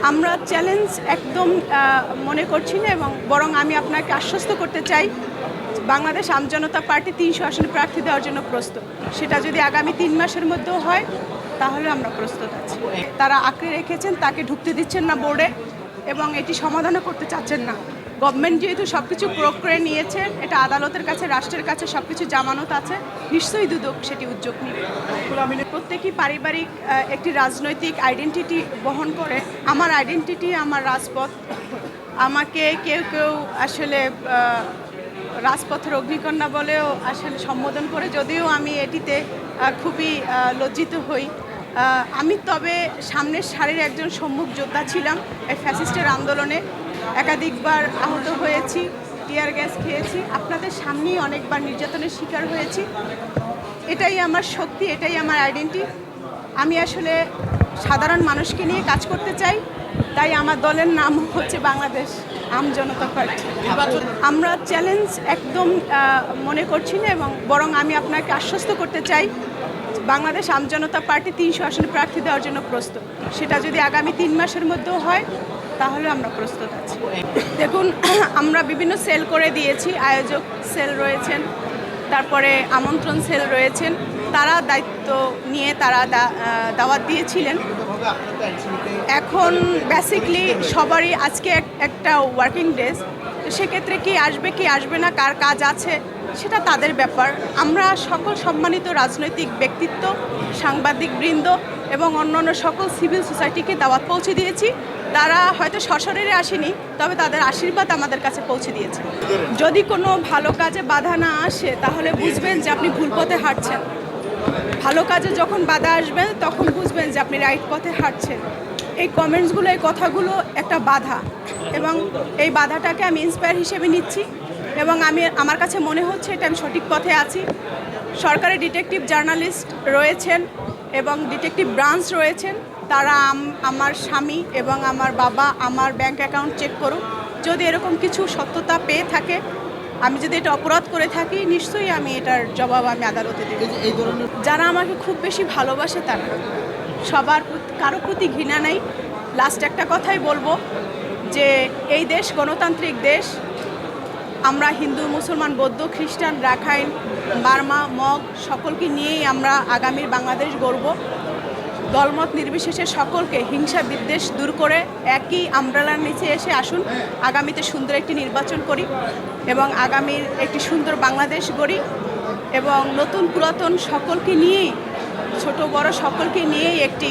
আমরা চ্যালেঞ্জ একদম মনে করছি না এবং বরং আমি আপনাকে আশ্বস্ত করতে চাই বাংলাদেশ আমজনতা পার্টি ৩০০ আসনে প্রার্থী দেওয়ার জন্য প্রস্তুত। সেটা যদি আগামী ৩ মাসের মধ্যেও হয় তাহলে আমরা প্রস্তুত আছি। তারা আঁকড়ে রেখেছেন, তাকে ঢুকতে দিচ্ছেন না বোর্ডে এবং এটি সমাধানও করতে চাচ্ছেন না। গভর্নমেন্ট যেহেতু সব কিছু প্রয়োগ করে নিয়েছে, এটা আদালতের কাছে, রাষ্ট্রের কাছে সব কিছু জামানত আছে, নিশ্চয়ই দুদক সেটি উদ্যোগ নিবে। প্রত্যেকই পারিবারিক একটি রাজনৈতিক আইডেন্টিটি বহন করে। আমার আইডেন্টিটি আমার রাজপথ। আমাকে কেউ কেউ আসলে রাজপথের অগ্নিকন্যা বলেও আসলে সম্বোধন করে, যদিও আমি এটিতে খুবই লজ্জিত হই। আমি তবে সামনের সারির একজন সম্মুখ যোদ্ধা ছিলাম। এই ফ্যাসিস্টের আন্দোলনে একাধিকবার আহত হয়েছি, টিয়ার গ্যাস খেয়েছি, আপনাদের সামনেই অনেকবার নির্যাতনের শিকার হয়েছি। এটাই আমার শক্তি, এটাই আমার আইডেন্টিটি। আমি আসলে সাধারণ মানুষকে নিয়ে কাজ করতে চাই, তাই আমার দলের নাম হচ্ছে বাংলাদেশ আমজনতা পার্টি। আমরা চ্যালেঞ্জ একদম মনে করছি না এবং বরং আমি আপনাকে আশ্বস্ত করতে চাই বাংলাদেশ আমজনতা পার্টি ৩০০ আসনে প্রার্থী দেওয়ার জন্য প্রস্তুত। সেটা যদি আগামী ৩ মাসের মধ্যেও হয় তাহলে আমরা প্রস্তুত আছি। দেখুন, আমরা বিভিন্ন সেল করে দিয়েছি। আয়োজক সেল রয়েছেন, তারপরে আমন্ত্রণ সেল রয়েছেন, তারা দায়িত্ব নিয়ে তারা দাওয়াত দিয়েছিলেন। এখন বেসিকলি সবারই আজকে একটা ওয়ার্কিং ডেজ, তো সেক্ষেত্রে কি আসবে কি আসবে না, কার কাজ আছে সেটা তাদের ব্যাপার। আমরা সকল সম্মানিত রাজনৈতিক ব্যক্তিত্ব, সাংবাদিকবৃন্দ এবং অন্যান্য সকল সিভিল সোসাইটিকে দাওয়াত পৌঁছে দিয়েছি। তারা হয়তো সশরীরে আসেনি, তবে তাদের আশীর্বাদ আমাদের কাছে পৌঁছে দিয়েছে। যদি কোনো ভালো কাজে বাধা না আসে তাহলে বুঝবেন যে আপনি ভুল পথে হাঁটছেন। ভালো কাজে যখন বাধা আসবে তখন বুঝবেন যে আপনি রাইট পথে হাঁটছেন। এই কমেন্টসগুলো, এই কথাগুলো একটা বাধা এবং এই বাধাটাকে আমি ইন্সপায়ার হিসেবে নিচ্ছি এবং আমার কাছে মনে হচ্ছে এটা আমি সঠিক পথে আছি। সরকারি ডিটেকটিভ জার্নালিস্ট রয়েছেন এবং ডিটেকটিভ ব্রাঞ্চ রয়েছেন, তারা আমার স্বামী এবং আমার বাবা আমার ব্যাংক অ্যাকাউন্ট চেক করুক। যদি এরকম কিছু সত্যতা পেয়ে থাকে, আমি যদি এটা অপরাধ করে থাকি, নিশ্চয়ই আমি এটার জবাব আমি আদালতে দেব। যারা আমাকে খুব বেশি ভালোবাসে তারা, সবার কারো প্রতি ঘৃণা নেই। লাস্ট একটা কথাই বলবো যে এই দেশ গণতান্ত্রিক দেশ। আমরা হিন্দু, মুসলমান, বৌদ্ধ, খ্রিস্টান, রাখাইন, বার্মা, মগ সকলকে নিয়েই আমরা আগামীর বাংলাদেশ গড়ব। দলমত নির্বিশেষে সকলকে হিংসা বিদ্বেষ দূর করে একই আমব্রেলার নিচে এসে আসুন, আগামীতে সুন্দর একটি নির্বাচন করি এবং আগামীর একটি সুন্দর বাংলাদেশ গড়ি এবং নতুন পুরাতন সকলকে নিয়েই, ছোট বড় সকলকে নিয়েই একটি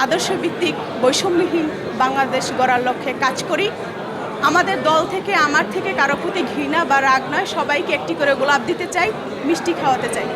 আদর্শভিত্তিক বৈষম্যহীন বাংলাদেশ গড়ার লক্ষ্যে কাজ করি। আমাদের দল থেকে, আমার থেকে কারো প্রতি ঘৃণা বা রাগ নয়, সবাইকে একটি করে গোলাপ দিতে চাই, মিষ্টি খাওয়াতে চাই।